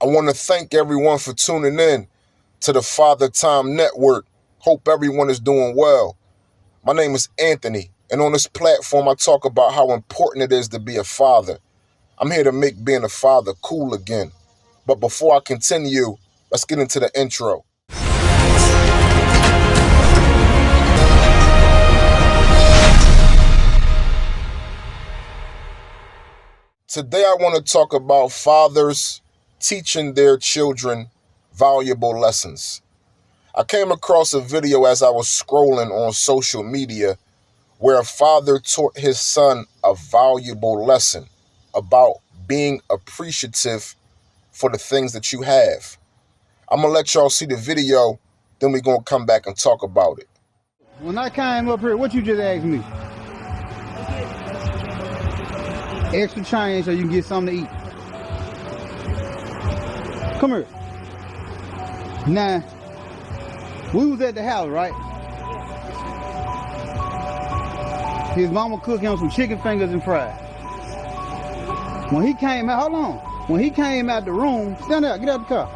I want to thank everyone for tuning in to the Father Time Network. Hope everyone is doing well. My name is Anthony, and on this platform, I talk about how important it is to be a father. I'm here to make being a father cool again. But before I continue, let's get into the intro. Today, I want to talk about fathers teaching their children valuable lessons. I came across a video as I was scrolling on social media where a father taught his son a valuable lesson about being appreciative for the things that you have. I'm going to let y'all see the video, then we're going to come back and talk about it. When I came up here, what you just asked me? Extra change so you can get something to eat. Come here. Now, we was at the house, right? His mama cooked him some chicken fingers and fries. When he came out, hold on. When he came out the room, stand up, get out the car.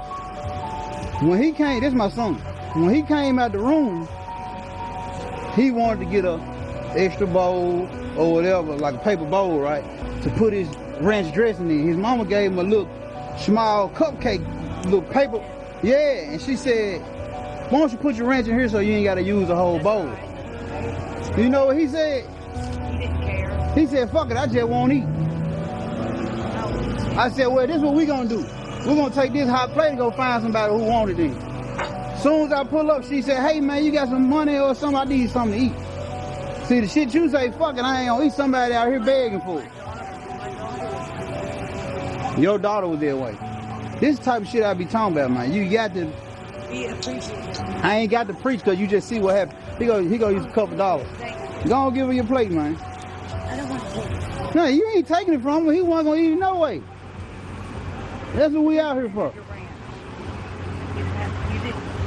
When he came, this is my son. When he came out the room, he wanted to get a extra bowl or whatever, like a paper bowl, right? To put his ranch dressing in. His mama gave him a little small cupcake, little paper. Yeah, and she said, why don't you put your ranch in here so you ain't got to use the whole bowl? You know what he said? He didn't care. He said, fuck it, I just won't eat. I said, well, this is what we gonna do. We're gonna take this hot plate and go find somebody who wanted it. Soon as I pull up, she said, hey man, you got some money or something? I need something to eat. See, the shit you say, fuck it, I ain't gonna eat, somebody out here begging for it. Your daughter was that way. This type of shit I be talking about, man. You got to Be appreciative. I ain't got to preach because you just see what happened. He go use a couple dollars. Go on, give her your plate, man. I don't want to take it. No, you ain't taking it from him. He wasn't gonna eat it no way. That's what we out here for. Your ranch.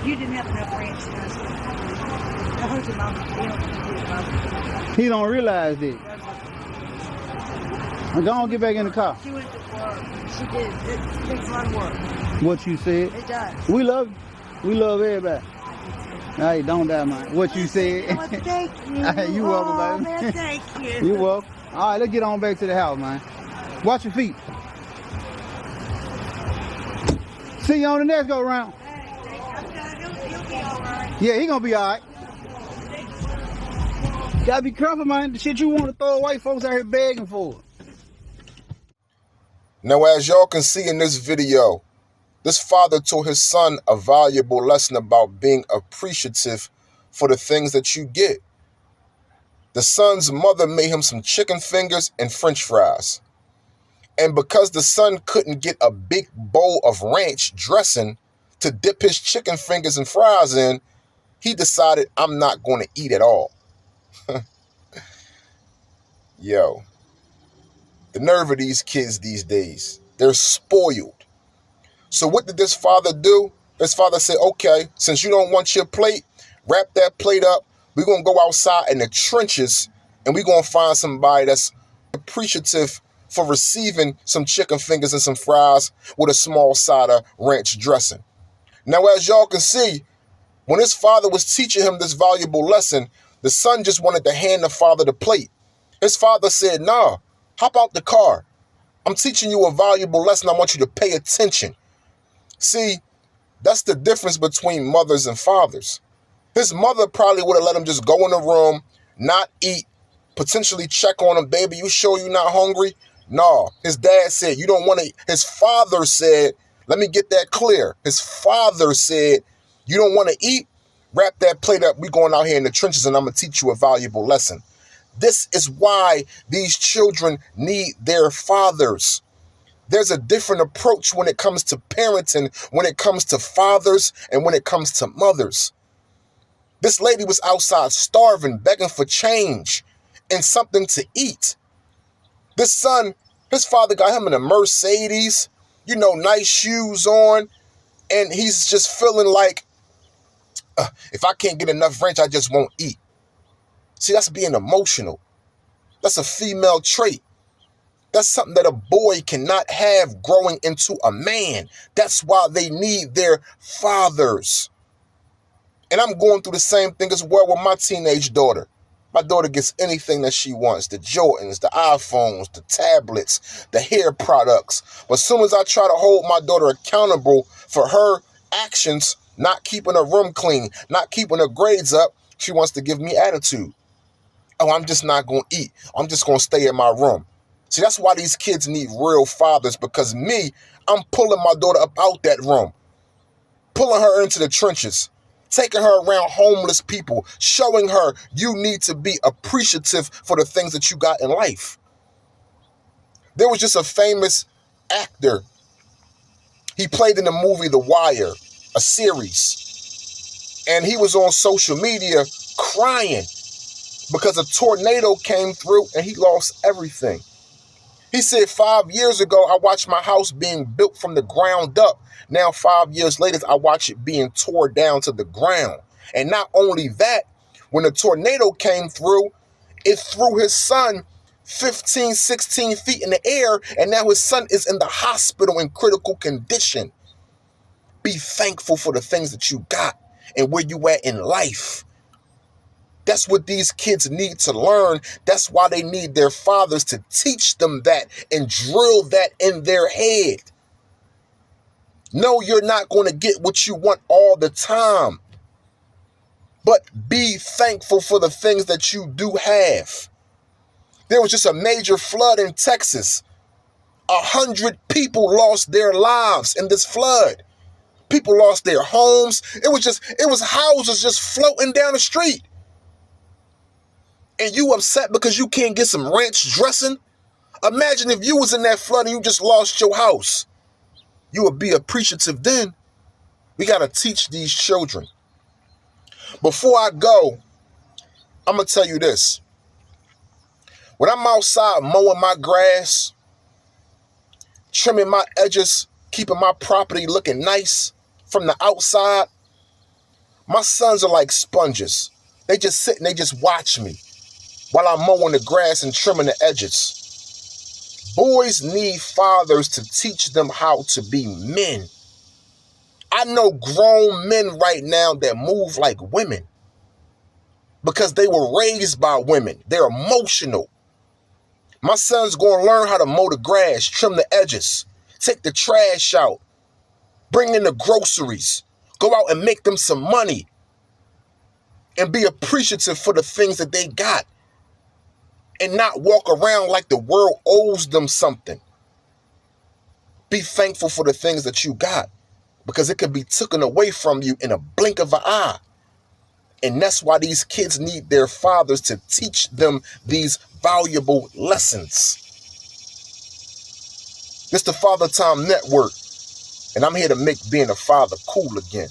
You didn't have enough ranch. I heard your mom. He don't realize that. Go on, get back in the car. She went to work. She did. It takes a lot of work. What you said. It does. We love everybody. Hey, don't die, man. What you said. Well, thank you. Hey, you welcome, baby. Man, thank you. You welcome. All right, let's get on back to the house, man. Watch your feet. See you on the next go round. You'll be all right. Yeah, he gonna be all right. Gotta be careful, man. The shit you want to throw away, folks out here begging for it. Now, as y'all can see in this video, this father taught his son a valuable lesson about being appreciative for the things that you get. The son's mother made him some chicken fingers and french fries. And because the son couldn't get a big bowl of ranch dressing to dip his chicken fingers and fries in, he decided, I'm not going to eat at all. Yo, the nerve of these kids these days, they're spoiled. So what did this father do? This father said, okay, since you don't want your plate, wrap that plate up. We're going to go outside in the trenches and we're going to find somebody that's appreciative for receiving some chicken fingers and some fries with a small side of ranch dressing. Now, as y'all can see, when his father was teaching him this valuable lesson, the son just wanted to hand the father the plate. His father said, nah, hop out the car. I'm teaching you a valuable lesson. I want you to pay attention. See, that's the difference between mothers and fathers. His mother probably would have let him just go in the room, not eat, potentially check on him. Baby, you sure you're not hungry? No. His dad said, you don't want to. His father said, let me get that clear. His father said, you don't want to eat? Wrap that plate up. We're going out here in the trenches and I'm going to teach you a valuable lesson. This is why these children need their fathers. There's a different approach when it comes to parenting, when it comes to fathers, and when it comes to mothers. This lady was outside starving, begging for change and something to eat. This son, his father got him in a Mercedes, nice shoes on, and he's just feeling like, if I can't get enough ranch, I just won't eat. See, that's being emotional. That's a female trait. That's something that a boy cannot have growing into a man. That's why they need their fathers. And I'm going through the same thing as well with my teenage daughter. My daughter gets anything that she wants, the Jordans, the iPhones, the tablets, the hair products. But as soon as I try to hold my daughter accountable for her actions, not keeping her room clean, not keeping her grades up, she wants to give me attitude. Oh, I'm just not going to eat. I'm just going to stay in my room. See, that's why these kids need real fathers, because me, I'm pulling my daughter up out that room, pulling her into the trenches, taking her around homeless people, showing her you need to be appreciative for the things that you got in life. There was just a famous actor. He played in the movie The Wire, a series, and he was on social media crying because a tornado came through and he lost everything. He said, 5 years ago, I watched my house being built from the ground up. Now, 5 years later, I watch it being torn down to the ground. And not only that, when the tornado came through, it threw his son 15, 16 feet in the air, and now his son is in the hospital in critical condition. Be thankful for the things that you got and where you at in life. That's what these kids need to learn. That's why they need their fathers to teach them that and drill that in their head. No, you're not going to get what you want all the time. But be thankful for the things that you do have. There was just a major flood in Texas. 100 people lost their lives in this flood. People lost their homes. It was houses just floating down the street. And you upset because you can't get some ranch dressing? Imagine if you was in that flood and you just lost your house. You would be appreciative then. We got to teach these children. Before I go, I'm going to tell you this. When I'm outside mowing my grass, trimming my edges, keeping my property looking nice from the outside, my sons are like sponges. They just sit and they just watch me while I'm mowing the grass and trimming the edges. Boys need fathers to teach them how to be men. I know grown men right now that move like women because they were raised by women. They're emotional. My son's going to learn how to mow the grass, trim the edges, take the trash out, bring in the groceries, go out and make them some money, and be appreciative for the things that they got. And not walk around like the world owes them something. Be thankful for the things that you got, because it could be taken away from you in a blink of an eye. And that's why these kids need their fathers to teach them these valuable lessons. This is the Father Time Network, and I'm here to make being a father cool again.